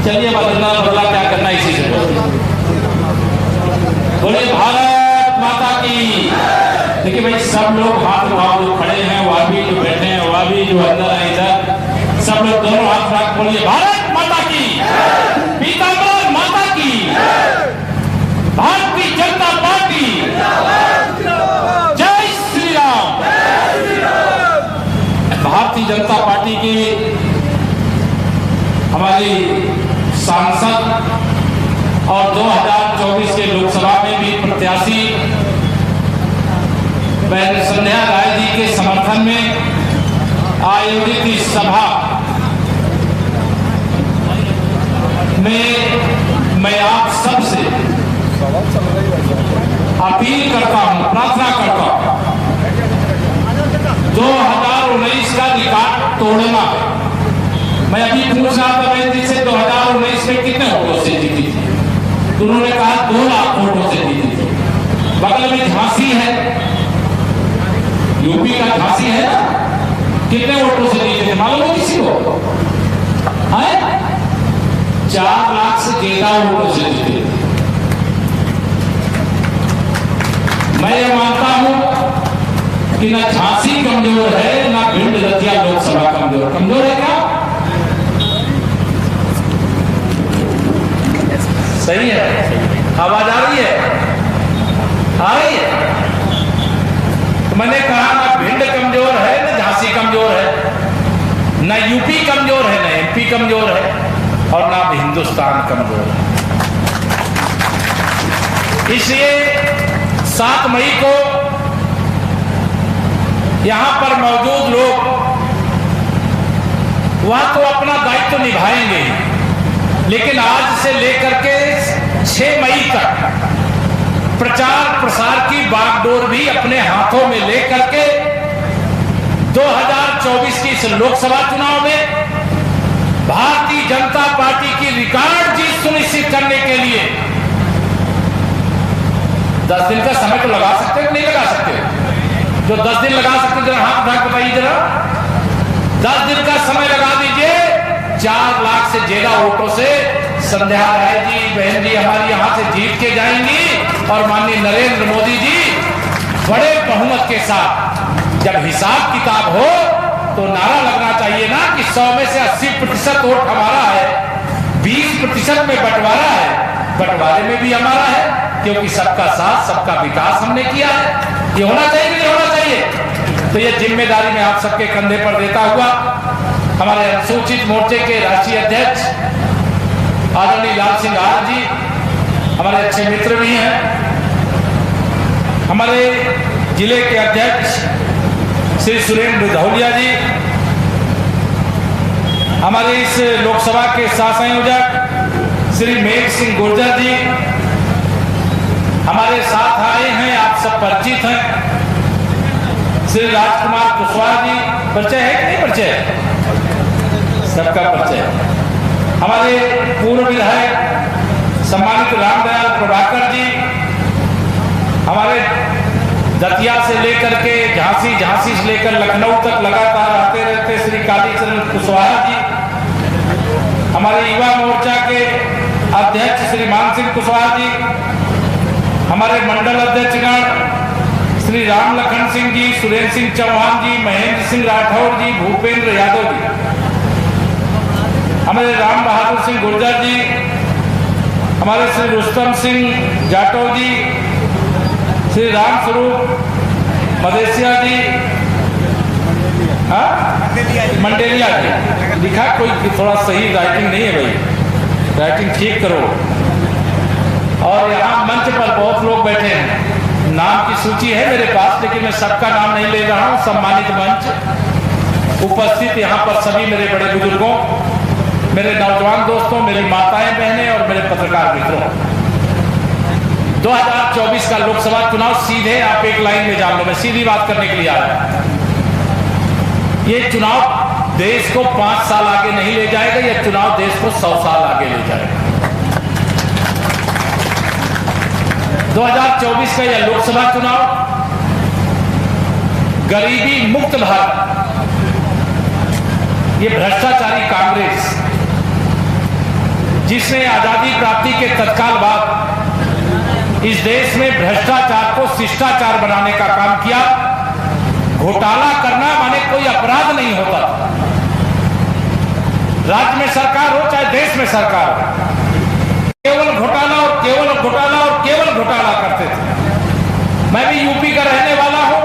चलिए बदला क्या करना इसी से बोलिए भारत माता की। देखिए भाई सब लोग हाथ उठाओ, जो खड़े हैं वह भी, जो बैठे हैं वह भी, जो अंदर है इधर, सब लोग दोनों हाथ उठा बोलिए भारत माता की, पीताम्बर माता की, भारतीय जनता पार्टी, जय श्री राम। भारतीय जनता पार्टी की हमारी सांसद और 2024 के लोकसभा में भी प्रत्याशी बहन संध्या राय जी के समर्थन में आयोजित इस सभा में मैं आप सबसे अपील करता हूं, प्रार्थना करता हूं, 2019 का रिकॉर्ड तोड़ना है। मैं अभी पूछ रहा था मैं से 2019 में कितने वोटों से जीती थी, तो उन्होंने कहा 2 लाख वोटों से जीती थी। बगल में झांसी है, यूपी का झांसी है ना, कितने वोटों से जीते थे मालूम है किसी को? 4 लाख से ज्यादा वोटों से जीते थे। मैं ये मानता हूं कि ना झांसी कमजोर है, ना भिंड दतिया लोकसभा कमजोर है क्या? सही है, आवाज आ रही है? आ रही है? तो मैंने कहा ना भिंड कमजोर है, ना झांसी कमजोर है, ना यूपी कमजोर है, ना एमपी कमजोर है, और ना हिंदुस्तान कमजोर है। इसलिए 7 मई को यहां पर मौजूद लोग वह तो अपना दायित्व निभाएंगे, लेकिन आज से लेकर के 6 मई तक प्रचार प्रसार की बागडोर भी अपने हाथों में लेकर के 2024 की इस लोकसभा चुनाव में भारतीय जनता पार्टी की रिकॉर्ड जीत सुनिश्चित करने के लिए 10 दिन का समय तो लगा सकते हैं, नहीं लगा सकते? जो 10 दिन लगा सकते जरा हाथ उठा बताइए जरा। 10 दिन का समय लगा दीजिए, 4 लाख से ज्यादा वोटों से संध्या राय जी बहन जी हमारी यहां से जीत के जाएंगी, और माननीय नरेंद्र मोदी जी बड़े बहुमत के साथ जब हिसाब किताब हो तो नारा लगना चाहिए ना कि 100 में से 80% वोट हमारा है, 20% में बंटवारा है, बंटवारे में भी हमारा है, क्योंकि सबका साथ सबका विकास हमने किया है। ये होना चाहिए कि नहीं होना चाहिए? तो ये जिम्मेदारी मैं आप सबके कंधे पर देता हुआ हमारे अनुसूचित मोर्चे के राष्ट्रीय अध्यक्ष आदरणीय लाल सिंह आर जी हमारे अच्छे मित्र भी हैं, हमारे जिले के अध्यक्ष श्री सुरेंद्र धौलिया जी, हमारे इस लोकसभा के सहसंयोजक श्री मेघ सिंह गुर्जर जी हमारे साथ आए हैं, आप सब परिचित हैं, श्री राजकुमार कुशवाहा जी, परिचय है कि नहीं परिचय? सबका परिचय है। हमारे पूर्व विधायक सम्मानित रामदयाल प्रभाकर जी, हमारे दतिया से लेकर के झांसी से लेकर लखनऊ तक लगातार आते रहते श्री कालीचरण कुशवाहा जी, हमारे युवा मोर्चा के अध्यक्ष श्री मान सिंह कुशवाहा जी, हमारे मंडल अध्यक्षगण श्री राम लखन सिंह जी, सुरेंद्र सिंह चौहान जी, महेंद्र सिंह राठौर जी, भूपेंद्र यादव जी, हमारे राम बहादुर सिंह गुर्जर जी, हमारे श्री रुस्तम सिंह जाटव जी, श्री राम स्वरूप मदेसिया जी, मंडेलिया जी, लिखा कोई थोड़ा सही राइटिंग नहीं है भाई, राइटिंग ठीक करो। और यहाँ मंच पर बहुत लोग बैठे हैं, नाम की सूची है मेरे पास, लेकिन मैं सबका नाम नहीं ले रहा हूँ। सम्मानित मंच उपस्थित यहाँ पर सभी मेरे बड़े बुजुर्गों, मेरे नौजवान दोस्तों, मेरी माताएं बहनें और मेरे पत्रकार मित्रों, 2024 का लोकसभा चुनाव सीधे आप एक लाइन में जान लो, मैं सीधी बात करने के लिए आ रहा हूं। ये चुनाव देश को 5 साल आगे नहीं ले जाएगा, यह चुनाव देश को 100 साल आगे ले जाएगा। 2024 का यह लोकसभा चुनाव गरीबी मुक्त भारत, ये भ्रष्टाचारी कांग्रेस जिसने आजादी प्राप्ति के तत्काल बाद इस देश में भ्रष्टाचार को शिष्टाचार बनाने का काम किया। घोटाला करना माने कोई अपराध नहीं होता। राज्य में सरकार हो चाहे देश में सरकार हो, केवल घोटाला और केवल घोटाला और केवल घोटाला करते थे। मैं भी यूपी का रहने वाला हूं।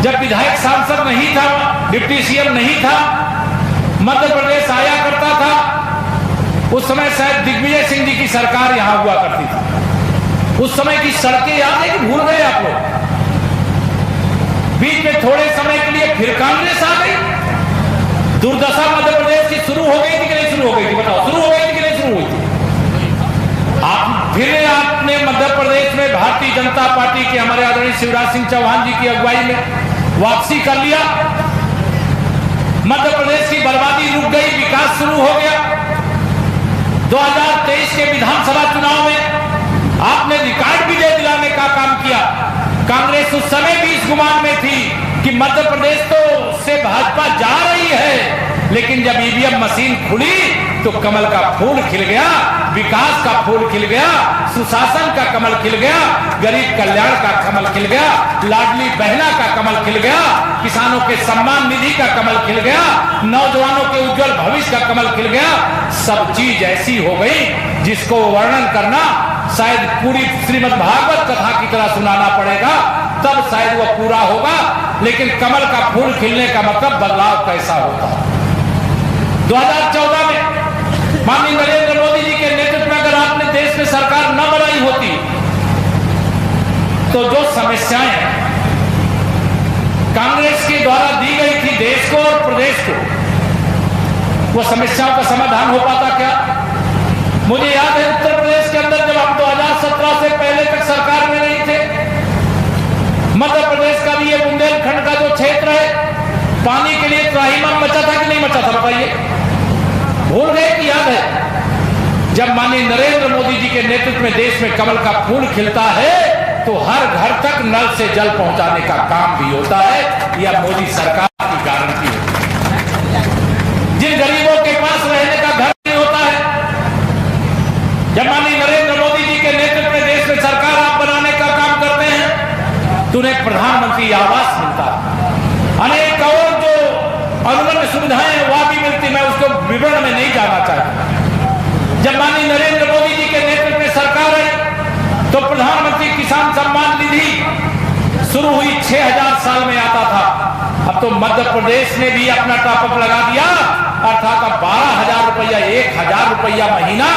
जब विधायक सांसद नहीं था, डिप्टी सीएम नहीं था, मध्य प्रदेश आया करता था, उस समय शायद दिग्विजय सिंह जी की सरकार यहां हुआ करती थी। उस समय की सड़कें याद है कि भूल गए आप लोग? बीच में थोड़े समय के लिए फिर कांग्रेस आ गई। दुर्दशा मध्य प्रदेश की शुरू हो गई थी कि नहीं शुरू हो गई थी? बताओ, शुरू हो गई थी कि नहीं शुरू हुई थी? फिर आपने मध्य प्रदेश में भारतीय जनता पार्टी के हमारे आदरणीय शिवराज सिंह चौहान जी की अगुवाई में वापसी कर लिया। मध्य प्रदेश की बर्बादी रुक गई, विकास शुरू हो गया। 2023 के विधानसभा चुनाव में आपने रिकॉर्ड विजय दिलाने का काम किया। कांग्रेस उस समय भी इस गुमान में थी कि मध्य प्रदेश तो से भाजपा जा रही है, लेकिन जब ईवीएम मशीन खुली तो कमल का फूल खिल गया, विकास का फूल खिल गया, सुशासन का कमल खिल गया, गरीब कल्याण का कमल खिल गया, लाडली बहना का कमल खिल गया, किसानों के सम्मान निधि का कमल खिल गया, नौजवानों के उज्जवल भविष्य का कमल खिल गया। सब चीज ऐसी हो गई जिसको वर्णन करना शायद पूरी श्रीमद् भागवत कथा की तरह सुनाना पड़ेगा, तब शायद वह पूरा होगा। लेकिन कमल का फूल खिलने का मतलब बदलाव कैसा होता है। 2014 में माननीय नरेंद्र मोदी जी के नेतृत्व में अगर आपने देश में सरकार न बनाई होती तो जो समस्याएं कांग्रेस के द्वारा दी गई थी देश को और प्रदेश को, वो समस्याओं का समाधान हो पाता क्या? मुझे याद है उत्तर प्रदेश के अंदर जब हम 2017 से पहले तक सरकार में नहीं थे, मध्य प्रदेश का भी ये बुंदेलखंड का जो क्षेत्र है, पानी के लिए त्राहिमाम मचा था कि नहीं मचा था? बताइए, भूल गए कि याद है? जब माननीय नरेंद्र मोदी जी के नेतृत्व में देश में कमल का फूल खिलता है तो हर घर तक नल से जल पहुंचाने का काम भी होता है। यह मोदी सरकार की गारंटी है। जिन गरीबों के पास रहने का घर नहीं होता है, जब माननीय नरेंद्र मोदी जी के नेतृत्व में देश में सरकार आप बनाने का काम करते हैं तो उन्हें प्रधानमंत्री आवास मिलता है, अनेक और जो अनुबंध सुविधाएं हैं वह भी मिलती। मैं उसको विवरण में नहीं जाना चाहता। जब माननीय नरेंद्र मोदी जी के नेतृत्व में सरकार आई तो प्रधानमंत्री किसान सम्मान निधि शुरू हुई, 6000 साल में आता था। अब तो मध्य प्रदेश ने भी अपना टॉपअप लगा दिया, अर्थात अब 12,000 रुपया, 1,000 रुपया महीना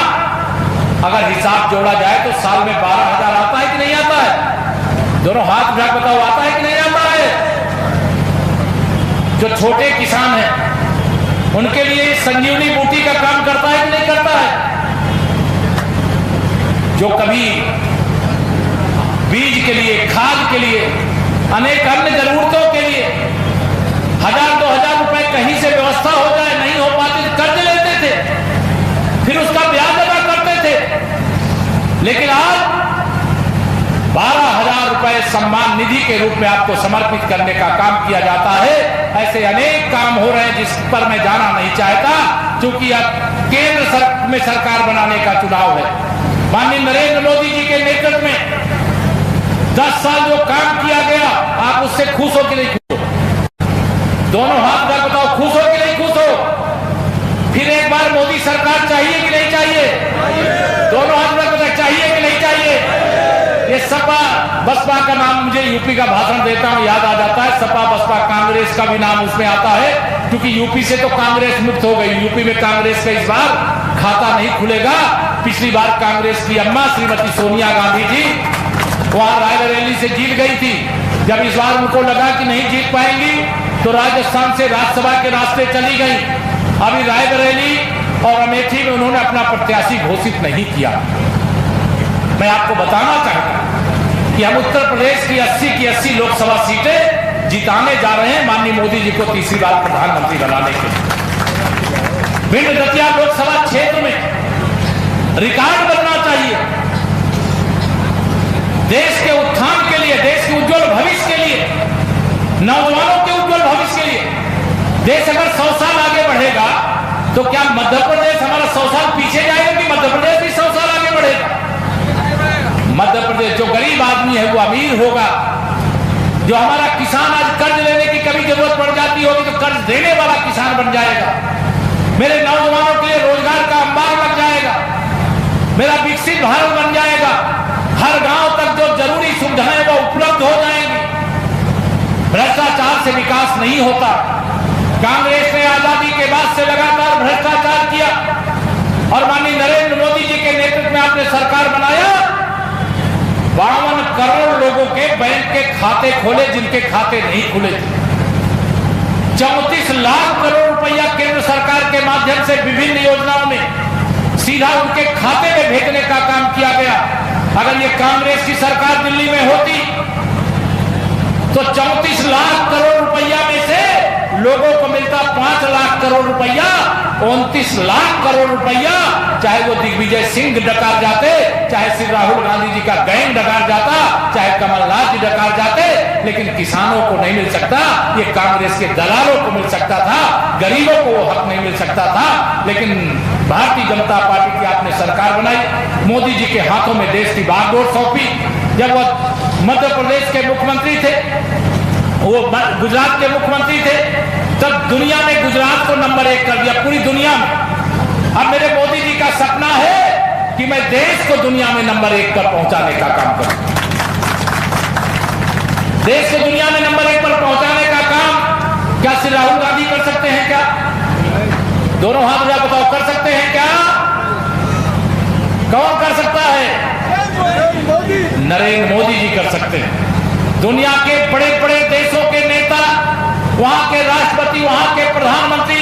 अगर हिसाब जोड़ा जाए तो साल में 12,000 आता है कि नहीं आता है? दोनों हाथ उठा बताओ, आता है कि नहीं आता है? जो छोटे किसान हैं उनके लिए संजीवनी बूटी का काम करता है कि नहीं करता है? जो कभी बीज के लिए, खाद के लिए, अनेक अन्य जरूरतों के लिए 1,000-2,000 रुपए कहीं से व्यवस्था हो जाए, नहीं हो पाती, कर्ज लेते थे, फिर उसका ब्याज अदा करते थे। लेकिन आज 12,000 रुपए सम्मान निधि के रूप में आपको समर्पित करने का काम किया जाता है। ऐसे अनेक काम हो रहे हैं जिस पर मैं जाना नहीं चाहता, क्योंकि अब केंद्र में सरकार बनाने का चुनाव है। माननीय नरेंद्र मोदी जी के नेतृत्व में 10 साल जो काम किया गया, आप उससे खुश हो कि नहीं खुश हो? दोनों हाथ में बताओ, खुश हो कि नहीं खुश हो? फिर एक बार मोदी सरकार चाहिए कि नहीं चाहिए? दोनों हाथ में बताओ, चाहिए कि नहीं चाहिए? ये सपा बसपा का नाम मुझे यूपी का भाषण देता हूं याद आ जाता है। सपा बसपा कांग्रेस का भी नाम उसमें आता है, क्योंकि यूपी से तो कांग्रेस मुक्त हो गई। यूपी में कांग्रेस का इस बार खाता नहीं खुलेगा। पिछली बार कांग्रेस की अम्मा श्रीमती सोनिया गांधी जी वहां रायबरेली से जीत गई थी। जब इस बार उनको लगा कि नहीं जीत पाएंगी तो राजस्थान से राज्यसभा के रास्ते चली गई। अभी रायबरेली और अमेठी में उन्होंने अपना प्रत्याशी घोषित नहीं किया। मैं आपको बताना चाहता हूं कि हम उत्तर प्रदेश की 80 लोकसभा सीटें जिताने जा रहे हैं माननीय मोदी जी को तीसरी बार प्रधानमंत्री बनाने के लिए। भिंड दतिया लोकसभा क्षेत्र में रिकॉर्ड बनना चाहिए। देश के उत्थान के लिए, देश के उज्जवल भविष्य के लिए, नौजवानों के उज्जवल भविष्य के लिए। देश अगर 100 साल आगे बढ़ेगा तो क्या मध्य प्रदेश हमारा 100 साल पीछे जाएगा कि मध्य प्रदेश भी 100 साल आगे बढ़ेगा? मध्य प्रदेश जो गरीब आदमी है वो अमीर होगा, जो हमारा किसान आज कर्ज लेने की कभी जरूरत पड़ जाती होगी तो कर्ज देने वाला किसान बन जाएगा। मेरे नौजवानों के लिए रोजगार का अंबार लग जाएगा, मेरा विकसित भारत बन जाएगा। हर गांव तक जो जरूरी सुविधाएं वो उपलब्ध हो जाएंगी। भ्रष्टाचार से विकास नहीं होता। कांग्रेस ने आजादी के बाद से लगातार भ्रष्टाचार किया और माननीय नरेंद्र मोदी जी के नेतृत्व में आपने सरकार बनाया। 52 करोड़ लोगों के बैंक के खाते खोले जिनके खाते नहीं खुले थे। 34 लाख करोड़ रुपया केंद्र सरकार के माध्यम से विभिन्न योजनाओं में सीधा उनके खाते में भेजने का काम किया गया। अगर ये कांग्रेस की सरकार दिल्ली में होती तो 34 लाख करोड़ रुपया में से लोगों को मिलता 5 लाख करोड़ रुपया, 29 लाख करोड़ रुपया चाहे वो दिग्विजय सिंह डकार जाते, चाहे श्री राहुल गांधी जी का गैंग डकार जाता, चाहे कमलनाथ जी डकार जाते, लेकिन किसानों को नहीं मिल सकता। ये कांग्रेस के दलालों को मिल सकता था, गरीबों को वो हक नहीं मिल सकता था। लेकिन भारतीय जनता पार्टी की आपने सरकार बनाई, मोदी जी के हाथों में देश की बागडोर सौंपी। जब वह मध्य प्रदेश के मुख्यमंत्री थे, वो गुजरात के मुख्यमंत्री थे, तब दुनिया में गुजरात को नंबर 1 कर दिया पूरी दुनिया में। अब मेरे मोदी जी का सपना है कि मैं देश को दुनिया में नंबर 1 पर पहुंचाने का काम करूं। देश को दुनिया में नंबर 1 पर पहुंचाने का काम क्या श्री राहुल गांधी कर सकते हैं? क्या दोनों हाथ उठा बताओ, कर सकते हैं क्या? कौन कर सकता है? नरेंद्र मोदी जी कर सकते हैं। दुनिया के बड़े बड़े देशों के नेता, वहां के राष्ट्रपति, वहां के प्रधानमंत्री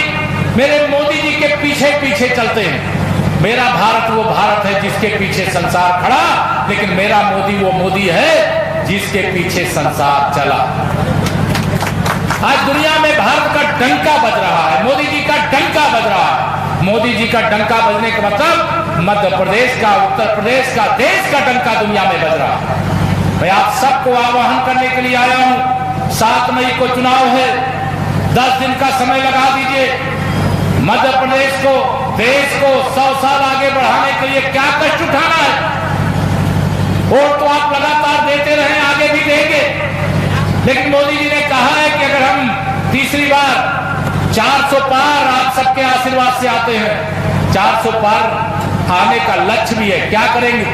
मेरे मोदी जी के पीछे पीछे चलते हैं। मेरा भारत वो भारत है जिसके पीछे संसार खड़ा, लेकिन मेरा मोदी वो मोदी है जिसके पीछे संसार चला। आज दुनिया में भारत का डंका बज रहा है, मोदी जी का डंका बज रहा है। मोदी जी का डंका बजने का मतलब मध्य प्रदेश का, उत्तर प्रदेश का, देश का डंका दुनिया में बज रहा है। मैं आप सबको आह्वान करने के लिए आया हूं। 7 मई को चुनाव है, 10 दिन का समय लगा दीजिए। मध्य प्रदेश को, देश को 100 साल आगे बढ़ाने के लिए क्या कष्ट उठाना है। वोट तो आप लगातार देते रहे, आगे भी देंगे, लेकिन मोदी जी ने कहा है कि अगर हम तीसरी बार 400 पार आप सबके आशीर्वाद से आते हैं, 400 पार आने का लक्ष्य भी है। क्या करेंगे?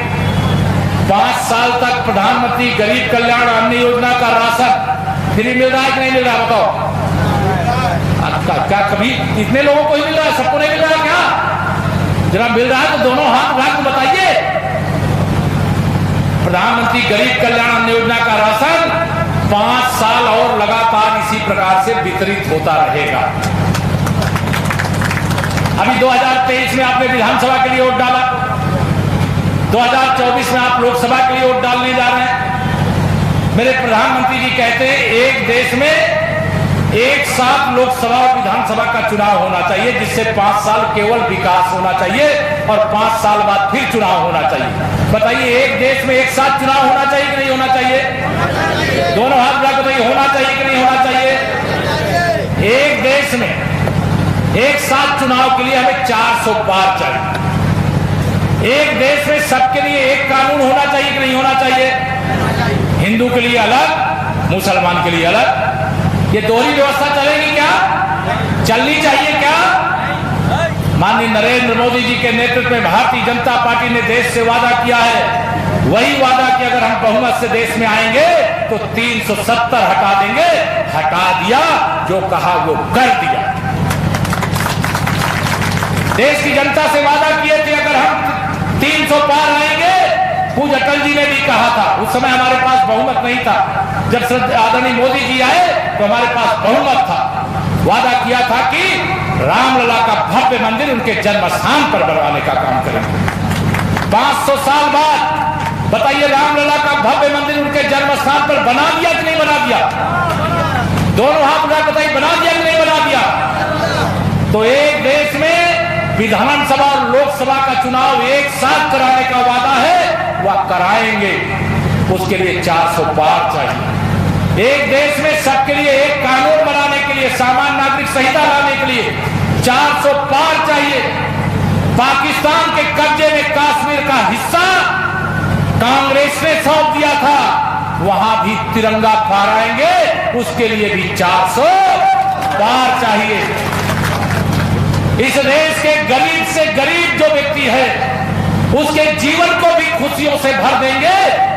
5 साल तक प्रधानमंत्री गरीब कल्याण अन्न योजना का राशन फ्री मिल रहा है कि नहीं मिल रहा? बताओ। क्या कभी इतने लोगों को ही मिल रहा है? सबको नहीं मिल रहा क्या? जरा मिल रहा है तो दोनों हाथ उठा के बताइए। प्रधानमंत्री गरीब कल्याण अन्न योजना का राशन 5 साल और लगातार इसी प्रकार से वितरित होता रहेगा। अभी 2023 में आपने विधानसभा के लिए वोट डाला, 2024 में आप लोकसभा के लिए वोट डालने जा रहे हैं। मेरे प्रधानमंत्री जी कहते हैं एक देश में एक साथ लोकसभा और विधानसभा का चुनाव होना चाहिए, जिससे 5 साल केवल विकास होना चाहिए और 5 साल बाद फिर चुनाव होना चाहिए। बताइए, एक देश में एक साथ चुनाव होना चाहिए कि नहीं होना चाहिए? दोनों हाथ उठा के बताइए, होना चाहिए कि नहीं होना चाहिए? एक देश में एक साथ चुनाव के लिए हमें 400 पार चाहिए। एक देश में सबके लिए एक कानून होना चाहिए कि नहीं होना चाहिए? हिंदू के लिए अलग, मुसलमान के लिए अलग। ये दोहरी व्यवस्था चलेगी क्या? चलनी चाहिए क्या? माननीय नरेंद्र मोदी जी के नेतृत्व में भारतीय जनता पार्टी ने देश से वादा किया है, वही वादा कि अगर हम बहुमत से देश में आएंगे तो 370 हटा देंगे। हटा दिया, जो कहा वो कर दिया। देश की जनता से वादा किए थे अगर हम 300 पार आएंगे। पूज्य अटल जी ने भी कहा था, उस समय हमारे पास बहुमत नहीं था। जब आदरणीय मोदी जी आए तो हमारे पास बहुमत था। वादा किया था कि रामलला का भव्य मंदिर उनके जन्म स्थान पर बनवाने का काम करेंगे। 500 साल बाद बताइए, रामलला का भव्य मंदिर उनके जन्म स्थान पर बना दिया कि नहीं बना दिया? दोनों हाथ उठा बताइए, बना दिया कि नहीं बना दिया? तो एक देश में विधानसभा और लोकसभा का चुनाव एक साथ कराने का वादा है, वह कराएंगे। उसके लिए 400 पार चाहिए। एक देश में सबके लिए एक कानून बनाने के लिए, सामान्य नागरिक संहिता लाने के लिए 400 पार चाहिए। पाकिस्तान के कब्जे में कश्मीर का हिस्सा कांग्रेस ने सौंप दिया था, वहां भी तिरंगा फहराएंगे, उसके लिए भी 400 पार चाहिए। इस देश के गरीब से गरीब जो व्यक्ति है उसके जीवन को भी खुशियों से भर देंगे,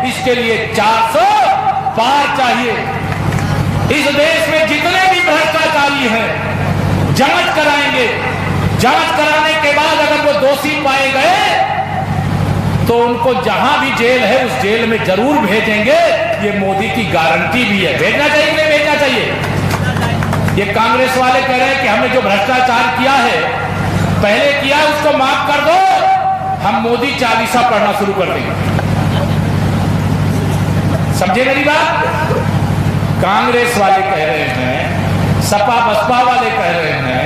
इसके लिए 400 पार चाहिए। इस देश में जितने भी भ्रष्टाचारी हैं जांच कराएंगे, जांच कराने के बाद अगर वो दोषी पाए गए तो उनको जहां भी जेल है उस जेल में जरूर भेजेंगे। ये मोदी की गारंटी भी है। भेजना चाहिए नहीं भेजना चाहिए? ये कांग्रेस वाले कह रहे हैं कि हमने जो भ्रष्टाचार किया है पहले किया है उसको माफ कर दो, हम मोदी चालीसा पढ़ना शुरू कर देंगे। समझे मेरी बात? कांग्रेस वाले कह रहे हैं, सपा बसपा वाले कह रहे हैं,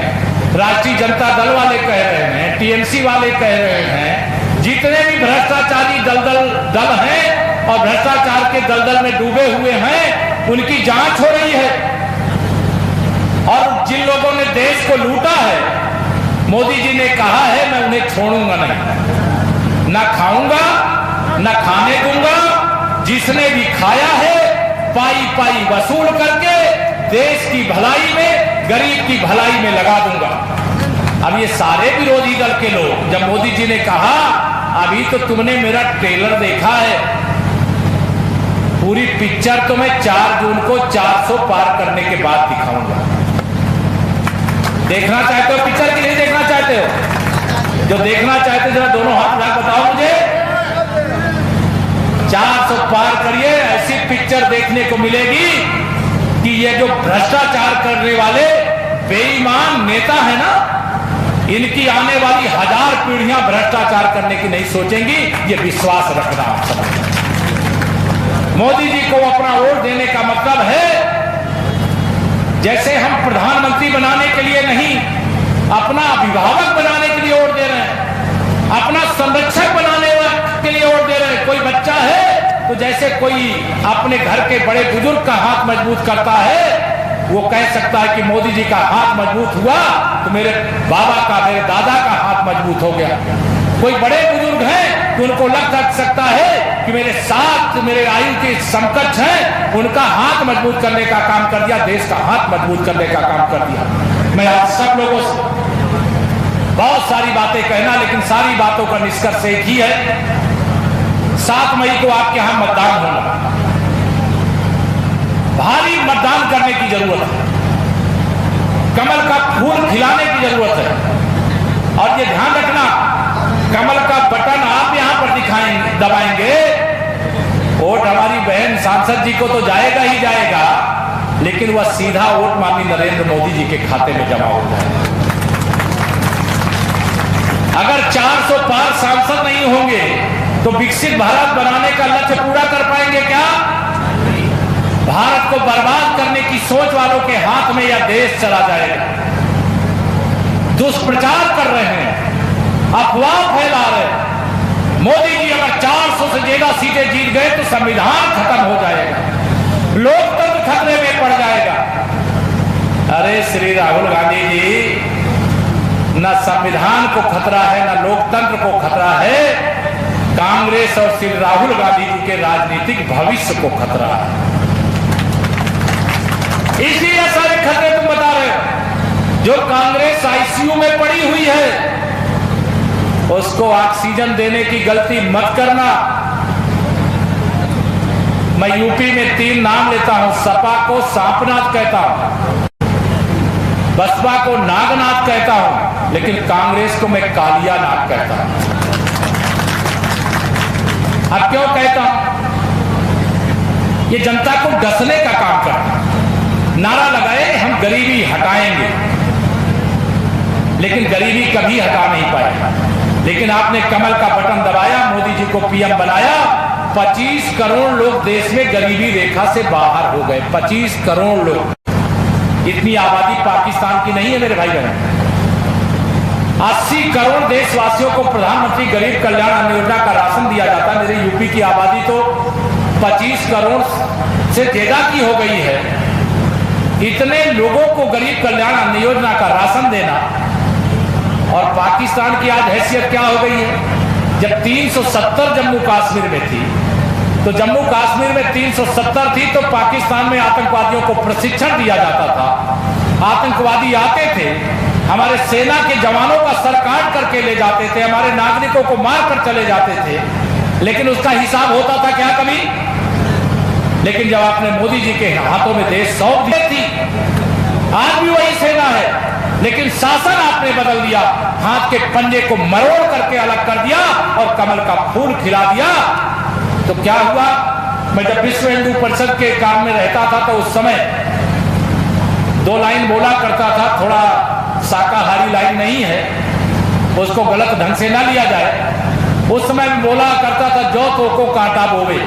राष्ट्रीय जनता दल वाले कह रहे हैं, टीएमसी वाले कह रहे हैं, जितने भी भ्रष्टाचारी दल हैं और भ्रष्टाचार के दलदल में डूबे हुए हैं उनकी जांच हो रही है। और जिन लोगों ने देश को लूटा है, मोदी जी ने कहा है मैं उन्हें छोड़ूंगा नहीं, ना खाऊंगा ना खाने दूंगा। जिसने भी खाया है पाई पाई वसूल करके देश की भलाई में, गरीब की भलाई में लगा दूंगा। अब ये सारे विरोधी दल के लोग, जब मोदी जी ने कहा अभी तो तुमने मेरा ट्रेलर देखा है, पूरी पिक्चर तो मैं 4 जून को 400 पार करने के बाद दिखाऊंगा। देखना चाहते हो पिक्चर कि नहीं देखना चाहते हो? जो देखना चाहते हो जरा दोनों हाथ उठा बताओ मुझे। 400 पार करिए, ऐसी पिक्चर देखने को मिलेगी कि ये जो भ्रष्टाचार करने वाले बेईमान नेता है ना, इनकी आने वाली 1000 पीढ़ियां भ्रष्टाचार करने की नहीं सोचेंगी। ये विश्वास रखना आप सब। मोदी जी को अपना वोट देने का मतलब है जैसे हम प्रधानमंत्री बनाने के लिए नहीं, अपना अभिभावक बनाने के लिए वोट दे रहे हैं, अपना संरक्षक बनाने के लिए वोट दे रहे हैं। कोई बच्चा है तो जैसे कोई अपने घर के बड़े बुजुर्ग का हाथ मजबूत करता है, वो कह सकता है कि मोदी जी का हाथ मजबूत हुआ तो मेरे बाबा का, मेरे दादा का हाथ मजबूत हो गया। कोई बड़े बुजुर्ग हैं तो उनको लग सकता है कि मेरे साथ मेरे आयु के समकक्ष हैं, उनका हाथ मजबूत करने का काम कर दिया, देश का हाथ मजबूत करने का काम कर दिया। मैं आप सब लोगों से बहुत सारी बातें कहना, लेकिन सारी बातों का निष्कर्ष एक ही है, 7 मई को आपके यहां मतदान होना, भारी मतदान करने की जरूरत है, कमल का फूल खिलाने की जरूरत है। और ये ध्यान रखना, कमल का बटन आप यहां पर दिखाएंगे, दबाएंगे, वोट हमारी बहन सांसद जी को तो जाएगा ही जाएगा, लेकिन वह सीधा वोट माननीय नरेंद्र मोदी जी के खाते में जमा हो जाएगा। अगर 400 पार सांसद नहीं होंगे तो विकसित भारत बनाने का लक्ष्य पूरा कर पाएंगे क्या? भारत को बर्बाद करने की सोच वालों के हाथ में यह देश चला जाएगा। दुष्प्रचार कर रहे हैं, अफवाह फैला रहे हैं। मोदी जी अगर 400 से ज्यादा सीटें जीत गए तो संविधान खत्म हो जाएगा, लोकतंत्र खतरे में पड़ जाएगा। अरे श्री राहुल गांधी जी, न संविधान को खतरा है न लोकतंत्र को खतरा है, कांग्रेस और श्री राहुल गांधी जी के राजनीतिक भविष्य को खतरा है। इसीलिए सारे खतरे तुम बता रहे हो। जो कांग्रेस आईसीयू में पड़ी हुई है उसको ऑक्सीजन देने की गलती मत करना। मैं यूपी में 3 नाम लेता हूं, सपा को सांपनाथ कहता हूं, बसपा को नागनाथ कहता हूं, लेकिन कांग्रेस को मैं कालियानाथ कहता हूं। अब क्यों कहता हूं? ये जनता को डसने का काम करता है। नारा लगाए हम गरीबी हटाएंगे, लेकिन गरीबी कभी हटा नहीं पाए। लेकिन आपने कमल का बटन दबाया, मोदी जी को पीएम बनाया, 25 करोड़ लोग देश में गरीबी रेखा से बाहर हो गए। 25 करोड़ लोग, इतनी आबादी पाकिस्तान की नहीं है मेरे भाई बहन। 80 करोड़ देशवासियों को प्रधानमंत्री गरीब कल्याण अन्न योजना का राशन दिया जाता है। मेरी यूपी की आबादी तो 25 करोड़ से ज्यादा की हो गई है। इतने लोगों को गरीब कल्याण अन्न योजना का राशन देना और पाकिस्तान की आज हैसियत क्या हो गई है? जब 370 जम्मू कश्मीर में थी, तो जम्मू कश्मीर में 370 थी, तो पाकिस्तान में आतंकवादियों को प्रशिक्षण दिया जाता था। आतंकवादी आते थे, हमारे सेना के जवानों का सर काट करके ले जाते थे, हमारे नागरिकों को मार कर चले जाते थे, लेकिन उसका हिसाब होता था क्या कभी? लेकिन जब आपने मोदी जी के हाथों में देश सौंप दी थी, आज भी वही सेना है, लेकिन शासन आपने बदल दिया, हाथ के पंजे को मरोड़ करके अलग कर दिया और कमल का फूल खिला दिया। तो क्या हुआ? मैं जब विश्व हिंदू परिषद के काम में रहता था तो उस समय 2 लाइन बोला करता था, थोड़ा शाकाहारी लाइन नहीं है, उसको गलत ढंग से ना लिया जाए। उस समय मैं बोला करता था, जो तो को कांटा बोवे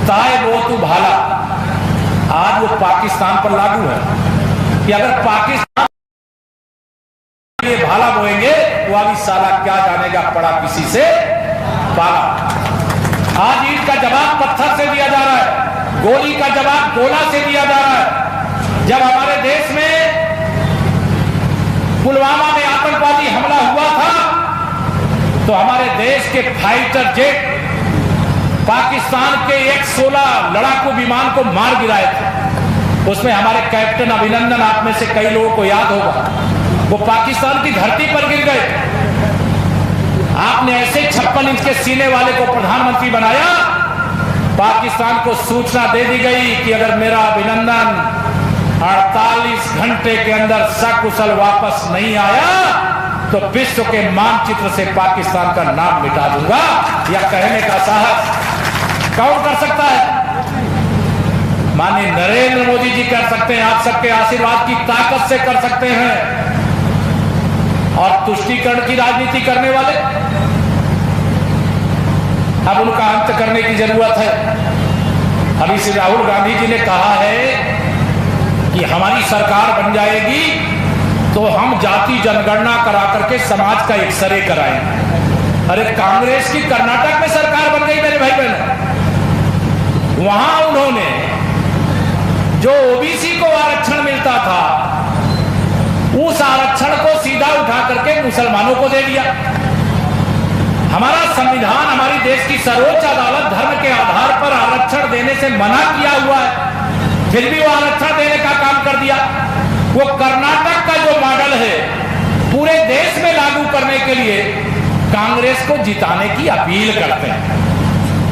ताए वो तू भाला। आज वो पाकिस्तान पर लागू है कि अगर पाकिस्तान ये भाला बोएंगे तो अभी साला क्या जानेगा पड़ा किसी से पाला। आज ईंट का जवाब पत्थर से दिया जा रहा है, गोली का जवाब गोला से दिया जा रहा है। जब हमारे देश में पुलवामा में आतंकवादी हमला हुआ था तो हमारे देश के फाइटर जेट पाकिस्तान के F-16 लड़ाकू विमान को मार गिराए थे। उसमें हमारे कैप्टन अभिनंदन, आप में से कई लोगों को याद होगा, वो पाकिस्तान की धरती पर गिर गए। आपने ऐसे 56 इंच के सीने वाले को प्रधानमंत्री बनाया, पाकिस्तान को सूचना दे दी गई कि अगर मेरा अभिनंदन 48 घंटे के अंदर सकुशल वापस नहीं आया तो विश्व के मानचित्र से पाकिस्तान का नाम मिटा दूंगा। या कहने का साहस कौन कर सकता है? माननीय नरेंद्र मोदी जी कर सकते हैं, आप सबके आशीर्वाद की ताकत से कर सकते हैं। और तुष्टीकरण की राजनीति करने वाले, अब उनका अंत करने की जरूरत है। अभी से राहुल गांधी जी ने कहा है कि हमारी सरकार बन जाएगी तो हम जाति जनगणना करा करके समाज का एक्सरे कराएंगे। अरे कांग्रेस की कर्नाटक में सरकार बन गई मेरे भाई बहन, वहां उन्होंने जो ओबीसी को आरक्षण मिलता था उस आरक्षण को सीधा उठा करके मुसलमानों को दे दिया। हमारा संविधान, हमारी देश की सर्वोच्च अदालत धर्म के आधार पर आरक्षण देने से मना किया हुआ है, फिर भी वो आरक्षण देने का काम कर दिया। वो कर्नाटक का जो मॉडल है पूरे देश में लागू करने के लिए कांग्रेस को जिताने की अपील करते हैं।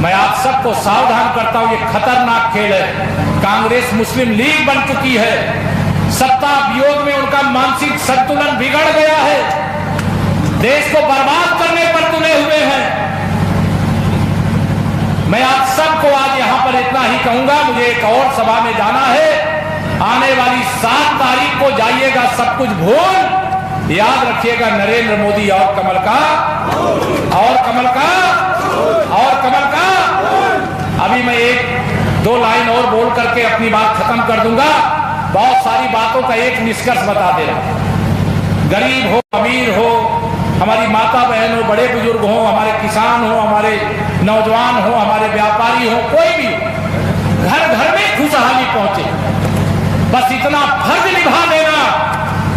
मैं आप सबको सावधान करता हूं, ये खतरनाक खेल है। कांग्रेस मुस्लिम लीग बन चुकी है, सत्ता वियोग में उनका मानसिक संतुलन बिगड़ गया है, देश को बर्बाद करने पर तुले हुए हैं। मैं आप सबको आज यहां पर इतना ही कहूंगा, मुझे एक और सभा में जाना है, आने वाली 7 तारीख को जाइएगा, सब कुछ भूल याद रखिएगा नरेंद्र मोदी और कमल का, और कमल का, और कमल का। अभी मैं 1-2 लाइन और बोल करके अपनी बात खत्म कर दूंगा। बहुत सारी बातों का एक निष्कर्ष बता दे रहा, गरीब हो अमीर हो, हमारी माता बहन हो, बड़े बुजुर्ग हो, हमारे किसान हो, हमारे नौजवान हो, हमारे व्यापारी हो, कोई भी हो, घर घर में खुशहाली पहुंचे, बस इतना फर्ज निभा देना,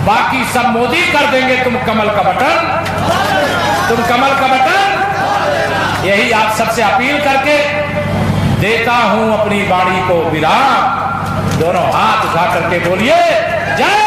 बाकी सब मोदी कर देंगे। तुम कमल का बटन, तुम कमल का बटन। यही आप सबसे अपील करके देता हूं अपनी वाणी को विराम। दोनों हाथ उठा करके बोलिए जय